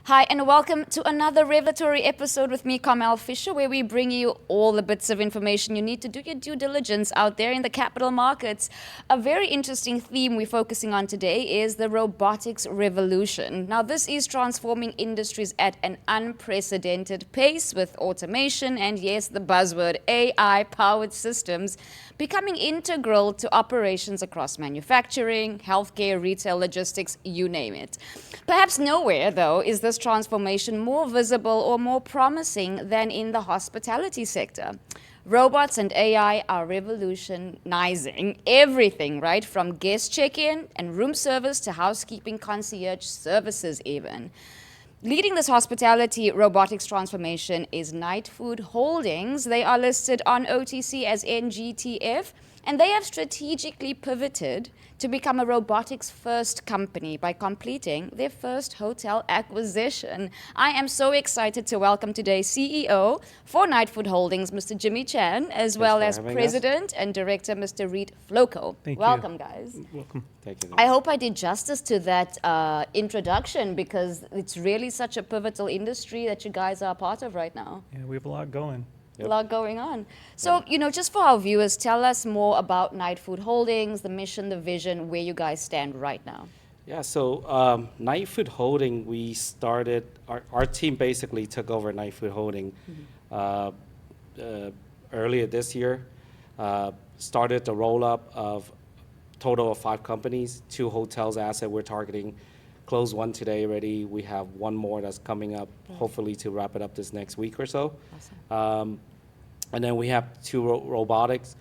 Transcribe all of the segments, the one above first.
Hi, and welcome to another revelatory episode with me, Carmel, where we bring you all the bits of information you need to do your due diligence out there in the capital markets. A very interesting theme we're focusing on today is the robotics revolution. Now, this is transforming industries at an unprecedented pace with automation and, yes, the buzzword AI-powered systems becoming integral to operations across manufacturing, healthcare, retail, logistics, you name it. Perhaps nowhere, though, is this transformation more visible or more promising than in the hospitality sector. Robots and AI are revolutionizing everything, right? From guest check-in and room service to housekeeping concierge services even. Leading this hospitality robotics transformation is Nightfood Holdings. They are listed on OTC as NGTF, and they have strategically pivoted to become a robotics-first company by completing their first hotel acquisition. I am so excited to welcome today's CEO for Nightfood Holdings, Mr. Jimmy Chan, as well as President and Director, Mr. Ried Floco. Welcome, guys. Welcome. Thank you. I hope I did justice to that introduction because it's really such a pivotal industry that you guys are a part of right now. Yeah, we have a lot going. A lot going on. So, just for our viewers, tell us more about Nightfood Holdings, the mission, the vision, where you guys stand right now. Yeah, so Nightfood Holding, we started, our team basically took over Nightfood Holding earlier this year. Started the roll-up of total of 5 companies, 2 hotels asset we're targeting. Closed one today already. We have one more that's coming up, hopefully to wrap it up this next week or so. Awesome. And then we have 2 robotics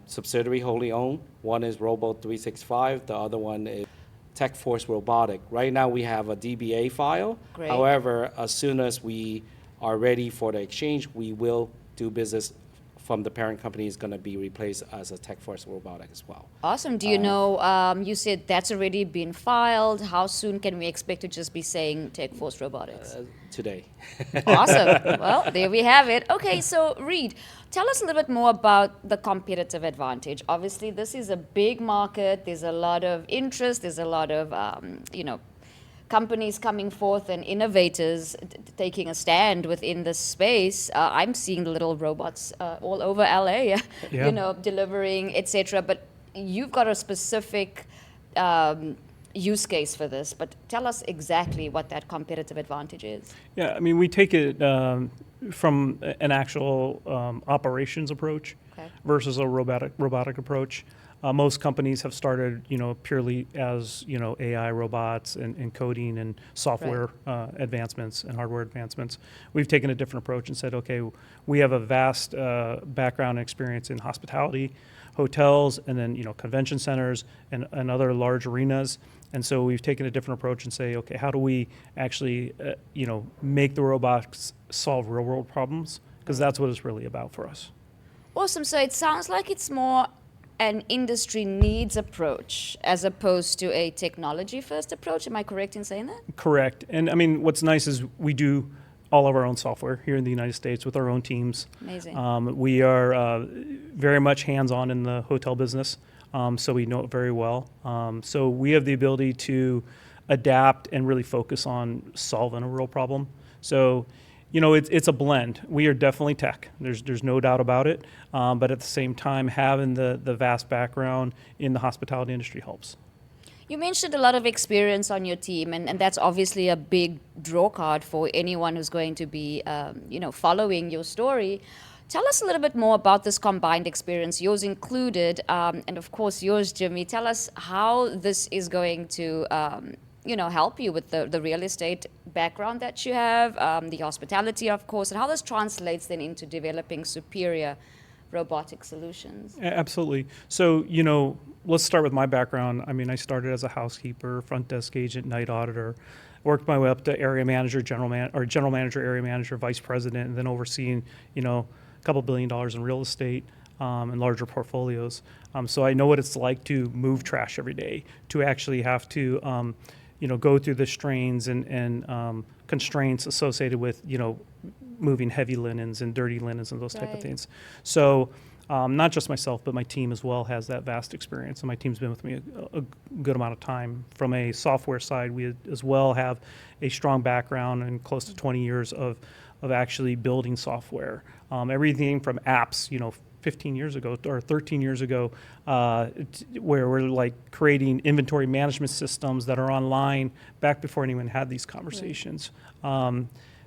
subsidiary wholly owned. One is Robo365. The other one is TechForce Robotic. Right now we have a DBA file. Great. However, as soon as we are ready for the exchange, we will do business from the parent company is going to be replaced as a TechForce Robotic as well. Awesome. Do you know, you said that's already been filed. How soon can we expect to just be saying TechForce Robotics? Today. Awesome. Well, there we have it. Okay, so Ried, tell us a little bit more about the competitive advantage. Obviously, this is a big market. There's a lot of interest. There's a lot of, companies coming forth and innovators taking a stand within this space. I'm seeing the little robots all over LA, delivering, etc. But you've got a specific use case for this. But tell us exactly what that competitive advantage is. Yeah, I mean, we take it from an actual operations approach versus a robotic approach. Most companies have started, purely as, AI robots and coding and software advancements and hardware advancements. We've taken a different approach and said, okay, we have a vast background and experience in hospitality, hotels, and then, convention centers and other large arenas. And so we've taken a different approach and say, okay, how do we actually, make the robots solve real world problems? Because that's what it's really about for us. Awesome. So it sounds like it's more an industry needs approach as opposed to a technology first approach. Am I correct in saying that? Correct. And I mean, what's nice is we do all of our own software here in the United States with our own teams. Amazing. We are very much hands-on in the hotel business, so we know it very well. So we have the ability to adapt and really focus on solving a real problem. So it's a blend. We are definitely tech. There's no doubt about it. But at the same time, having the vast background in the hospitality industry helps. You mentioned a lot of experience on your team, and that's obviously a big draw card for anyone who's going to be, following your story. Tell us a little bit more about this combined experience, yours included, and of course yours, Jimmy. Tell us how this is going to help you with the real estate background that you have, the hospitality, of course, and how this translates then into developing superior robotic solutions. Absolutely. So, let's start with my background. I mean, I started as a housekeeper, front desk agent, night auditor, worked my way up to area manager, general manager, area manager, vice president, and then overseeing, a couple $1 billion in real estate and larger portfolios. So I know what it's like to move trash every day, to actually have to go through the strains and constraints associated with, moving heavy linens and dirty linens and those type of things. So Not just myself, but my team as well has that vast experience, and my team's been with me a good amount of time. From a software side, we as well have a strong background and close to 20 years of actually building software. Everything from apps, 15 years ago or 13 years ago, where we're like creating inventory management systems that are online back before anyone had these conversations. Right.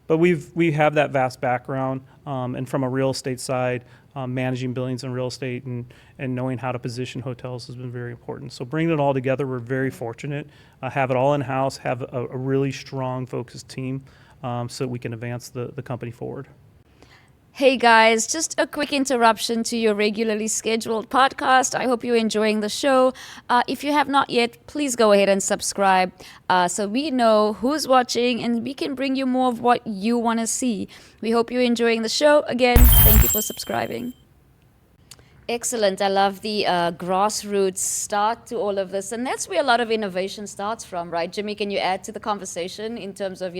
But we have that vast background, and from a real estate side, managing buildings and real estate and knowing how to position hotels has been very important. So bringing it all together, we're very fortunate. Have it all in-house, have a really strong, focused team, so that we can advance the company forward. Hey guys, just a quick interruption to your regularly scheduled podcast. I hope you're enjoying the show. If you have not yet, please go ahead and subscribe so we know who's watching and we can bring you more of what you want to see. We hope you're enjoying the show. Again, thank you for subscribing. Excellent. I love the grassroots start to all of this. And that's where a lot of innovation starts from, right? Jimmy, can you add to the conversation in terms of,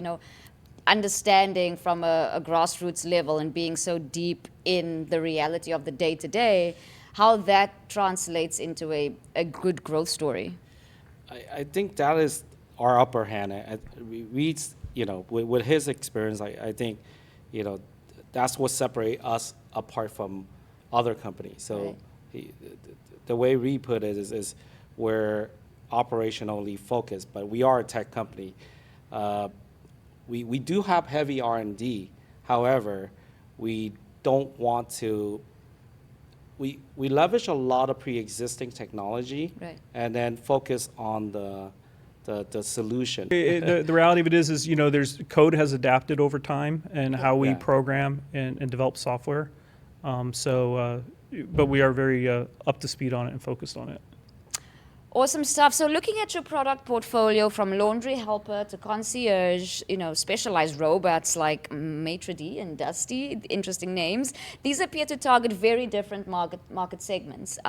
understanding from a grassroots level and being so deep in the reality of the day-to-day, how that translates into a good growth story? I think that is our upper hand. Ried's, with his experience, I think, that's what separates us apart from other companies. So right. The way Ried put it is we're operationally focused, but we are a tech company. We do have heavy R&D. However, we don't want to. We leverage a lot of pre-existing technology, right, and then focus on the solution. The reality of it is there's code has adapted over time and how we program and develop software. But we are very up to speed on it and focused on it. Awesome stuff. So looking at your product portfolio from laundry helper to concierge, specialized robots like Maitre D and Dusty, interesting names, these appear to target very different market segments.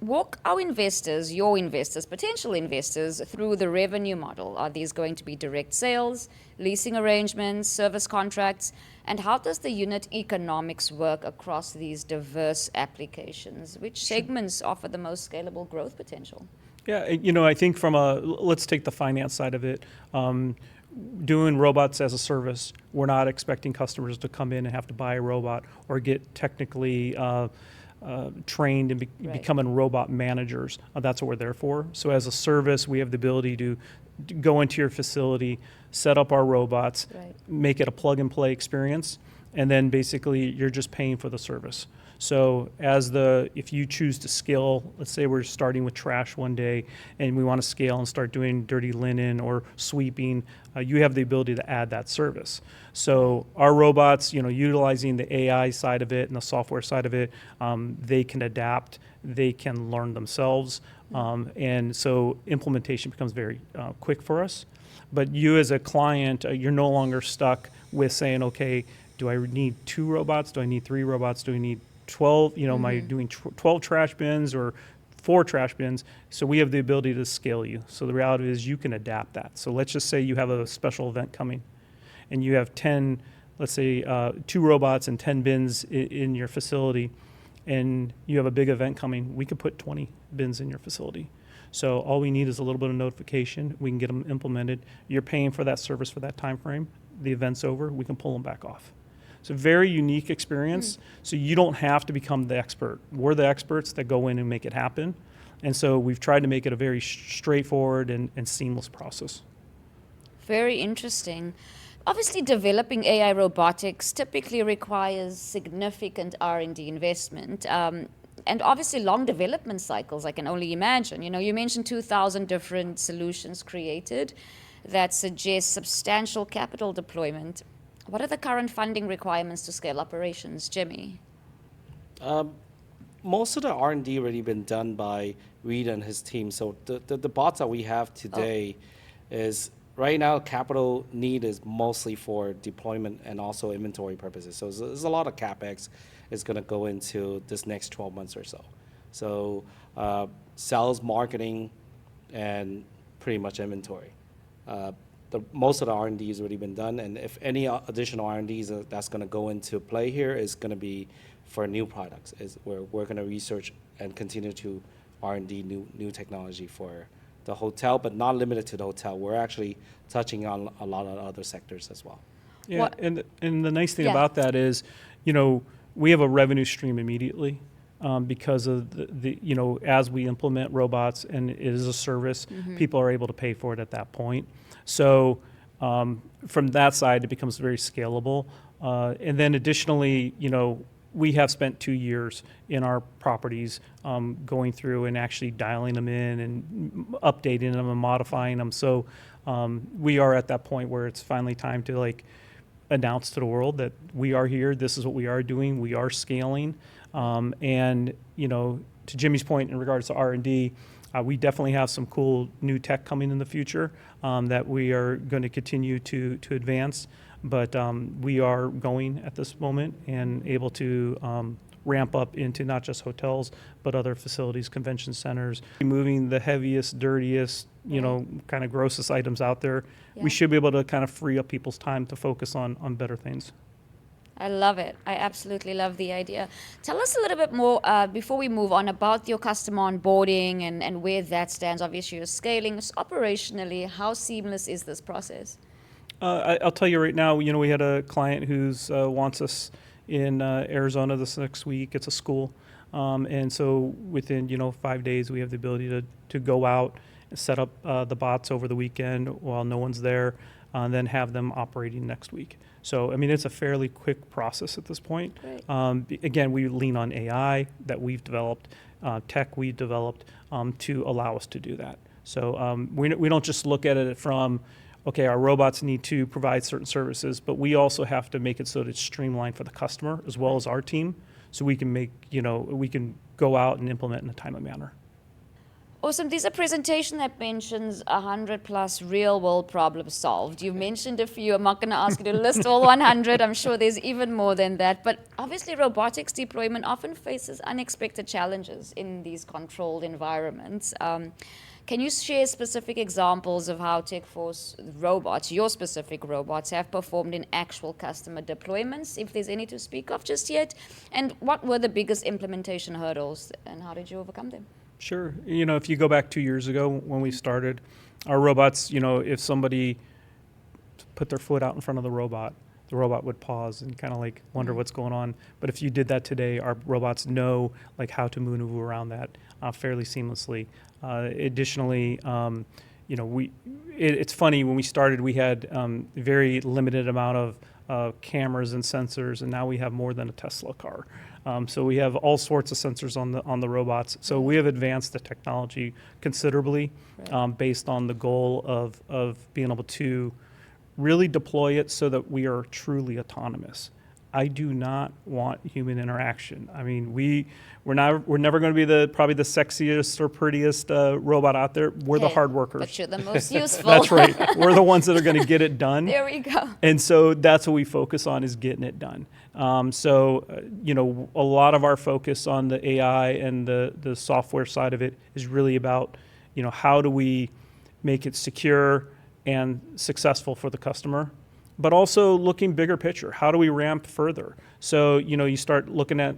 Walk our investors, your investors, potential investors through the revenue model. Are these going to be direct sales, leasing arrangements, service contracts? And how does the unit economics work across these diverse applications? Which segments offer the most scalable growth potential? Yeah, I think let's take the finance side of it. Doing robots as a service, we're not expecting customers to come in and have to buy a robot or get technically trained and becoming robot managers. That's what we're there for. So as a service, we have the ability to go into your facility, set up our robots, make it a plug-and-play experience, and then basically you're just paying for the service. So if you choose to scale, let's say we're starting with trash one day and we want to scale and start doing dirty linen or sweeping, you have the ability to add that service. So our robots, utilizing the AI side of it and the software side of it, they can adapt, they can learn themselves, and so implementation becomes very quick for us. But you as a client, you're no longer stuck with saying, okay, do I need 2 robots? Do I need 3 robots? Do I need 12? Am I doing 12 trash bins or 4 trash bins? So we have the ability to scale you. So the reality is you can adapt that. So let's just say you have a special event coming and you have 10, let's say 2 robots and 10 bins in your facility, and you have a big event coming. We could put 20 bins in your facility. So all we need is a little bit of notification. We can get them implemented. You're paying for that service for that time frame. The event's over. We can pull them back off. It's a very unique experience. So you don't have to become the expert. We're the experts that go in and make it happen. And so we've tried to make it a very straightforward and seamless process. Very interesting. Obviously, developing AI robotics typically requires significant R&D investment. And obviously long development cycles, I can only imagine. You mentioned 2,000 different solutions created that suggest substantial capital deployment. What are the current funding requirements to scale operations, Jimmy? Most of the R&D already been done by Ried and his team. So the bots that we have today is right now capital need is mostly for deployment and also inventory purposes. So there's a lot of CapEx is going to go into this next 12 months or so. So sales, marketing, and pretty much inventory. Most of the R&D has already been done, and if any additional R&D that's going to go into play here is going to be for new products. Is we're going to research and continue to R&D new technology for the hotel, but not limited to the hotel. We're actually touching on a lot of other sectors as well. Yeah, What- and the nice thing Yeah. about that is, we have a revenue stream immediately because of the as we implement robots and it is a service, people are able to pay for it at that point. So from that side, it becomes very scalable. And then additionally, we have spent 2 years in our properties going through and actually dialing them in and updating them and modifying them. So we are at that point where it's finally time to announce to the world that we are here, this is what we are doing, we are scaling. And to Jimmy's point in regards to R&D, we definitely have some cool new tech coming in the future that we are going to continue to advance. But we are going at this moment and able to ramp up into not just hotels, but other facilities, convention centers. Moving the heaviest, dirtiest, kind of grossest items out there, Yeah. we should be able to kind of free up people's time to focus on better things. I love it. I absolutely love the idea. Tell us a little bit more before we move on about your customer onboarding and where that stands. Obviously, you're scaling. So operationally, how seamless is this process? I'll tell you right now, we had a client who's wants us in Arizona this next week. It's a school. And so within, 5 days, we have the ability to go out and set up the bots over the weekend while no one's there, and then have them operating next week. So, it's a fairly quick process at this point. Great. Again, we lean on AI that we've developed, tech we've developed to allow us to do that. So we don't just look at it from, okay, our robots need to provide certain services, but we also have to make it so that it's streamlined for the customer as well as our team, so we can we can go out and implement in a timely manner. Awesome. There's a presentation that mentions 100 plus real world problems solved. You've mentioned a few. I'm not going to ask you to list all 100. I'm sure there's even more than that. But obviously, robotics deployment often faces unexpected challenges in these controlled environments. Can you share specific examples of how TechForce robots, your specific robots, have performed in actual customer deployments, if there's any to speak of just yet? And what were the biggest implementation hurdles, and how did you overcome them? Sure. If you go back 2 years ago when we started, our robots, if somebody put their foot out in front of the robot would pause and kind of wonder what's going on. But if you did that today, our robots know how to maneuver around that fairly seamlessly. Additionally, it's funny, when we started, we had very limited amount of cameras and sensors, and now we have more than a Tesla car. So we have all sorts of sensors on the robots. So we have advanced the technology considerably based on the goal of being able to really deploy it so that we are truly autonomous. I do not want human interaction. We're never going to be probably the sexiest or prettiest robot out there. We're the hard workers. But you're the most useful. That's right. We're the ones that are going to get it done. There we go. And so that's what we focus on, is getting it done. A lot of our focus on the AI and the software side of it is really about, how do we make it secure and successful for the customer, but also looking bigger picture. How do we ramp further? So, you start looking at,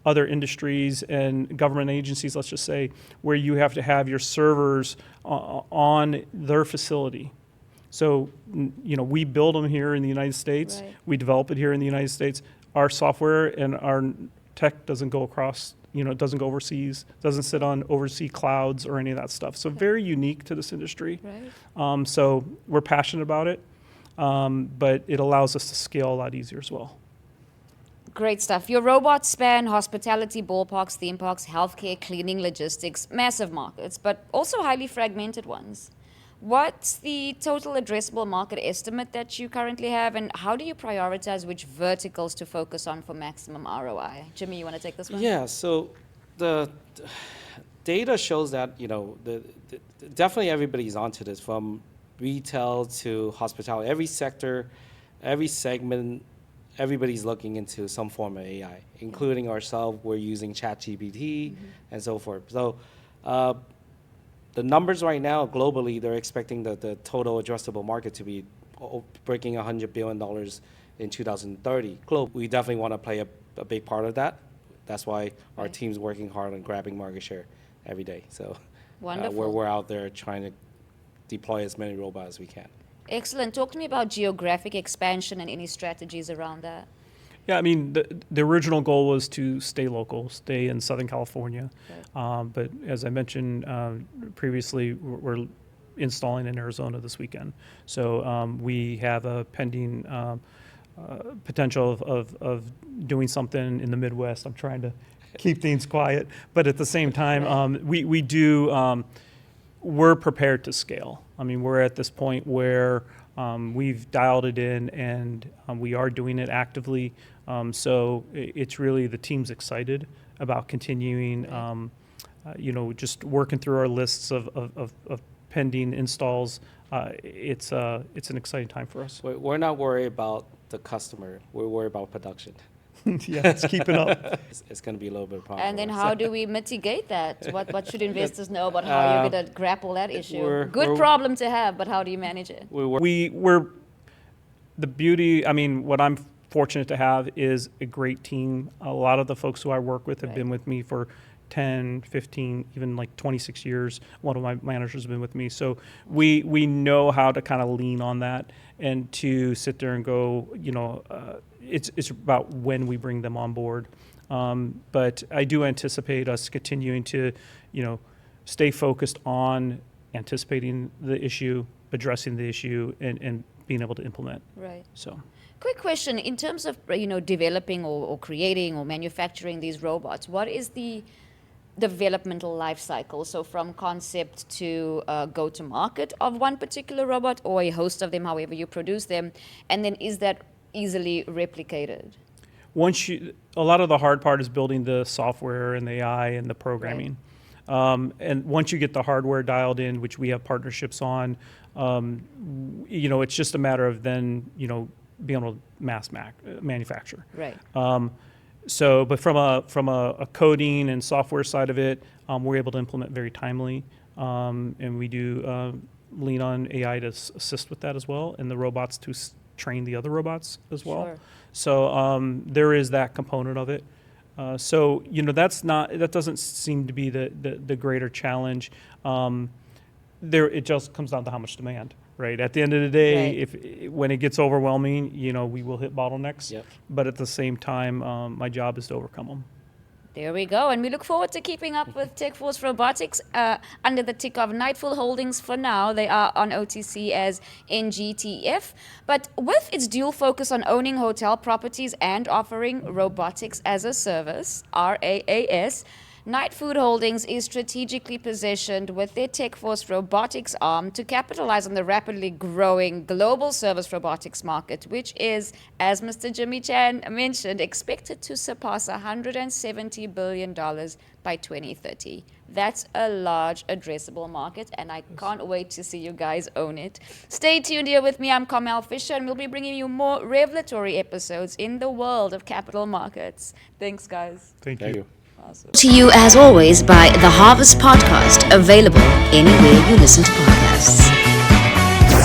other industries and government agencies, let's just say, where you have to have your servers on their facility. So, we build them here in the United States. Right. We develop it here in the United States. Our software and our tech doesn't go across, it doesn't go overseas, doesn't sit on overseas clouds or any of that stuff. So very unique to this industry. Right. So we're passionate about it, but it allows us to scale a lot easier as well. Great stuff. Your robots span hospitality, ballparks, theme parks, healthcare, cleaning, logistics, massive markets, but also highly fragmented ones. What's the total addressable market estimate that you currently have, and how do you prioritize which verticals to focus on for maximum ROI? Jimmy, you want to take this one? Yeah, so the data shows that, definitely everybody's onto this, from retail to hospitality. Every sector, every segment, everybody's looking into some form of AI, including ourselves. We're using ChatGPT and so forth. So the numbers right now globally, they're expecting the total addressable market to be breaking $100 billion in 2030. We definitely want to play a big part of that. That's why our team's working hard on grabbing market share every day. So Wonderful. we're out there trying to deploy as many robots as we can. Excellent. Talk to me about geographic expansion and any strategies around that. Yeah, I mean, the original goal was to stay local, stay in Southern California. But as I mentioned previously, we're installing in Arizona this weekend. So we have a pending potential of doing something in the Midwest. I'm trying to keep things quiet, but at the same time, we're prepared to scale. I mean, we're at this point where we've dialed it in, and we are doing it actively. So it's really, the team's excited about continuing, just working through our lists of pending installs. It's an exciting time for us. We're not worried about the customer. We're worried about production. Yeah, it's keeping up. It's going to be a little bit of a problem. And then how do we mitigate that? What should investors know about how you're going to grapple that issue? Good problem to have, but how do you manage it? We're the beauty, I mean, what I'm fortunate to have is a great team. A lot of the folks who I work with have been with me for 10, 15, even like 26 years. One of my managers has been with me. So we know how to kind of lean on that and to sit there and go, it's about when we bring them on board. But I do anticipate us continuing to, stay focused on anticipating the issue, addressing the issue, and being able to implement. Right. So. Quick question, in terms of developing or creating or manufacturing these robots, what is the developmental life cycle? So from concept to go to market of one particular robot, or a host of them, however you produce them, and then is that easily replicated? A lot of the hard part is building the software and the AI and the programming. And once you get the hardware dialed in, which we have partnerships on, it's just a matter of then, being able to mass manufacture. Right. But from a coding and software side of it, we're able to implement very timely, and we do lean on AI to assist with that as well, and the robots to train the other robots as well. Sure. So there is that component of it. That doesn't seem to be the greater challenge. It just comes down to how much demand. Right. At the end of the day, when it gets overwhelming, we will hit bottlenecks. Yep. But at the same time, my job is to overcome them. There we go. And we look forward to keeping up with TechForce Robotics under the tick of Nightfood Holdings for now. They are on OTC as NGTF. But with its dual focus on owning hotel properties and offering Robotics-as-a-Service, RaaS, Nightfood Holdings is strategically positioned with their TechForce robotics arm to capitalize on the rapidly growing global service robotics market, which is, as Mr. Jimmy Chan mentioned, expected to surpass $170 billion by 2030. That's a large addressable market, and I can't wait to see you guys own it. Stay tuned here with me. I'm Carmel Fisher, and we'll be bringing you more revelatory episodes in the world of capital markets. Thanks, guys. Thank you. Awesome. To you, as always, by the Harvest Podcast, available anywhere you listen to podcasts.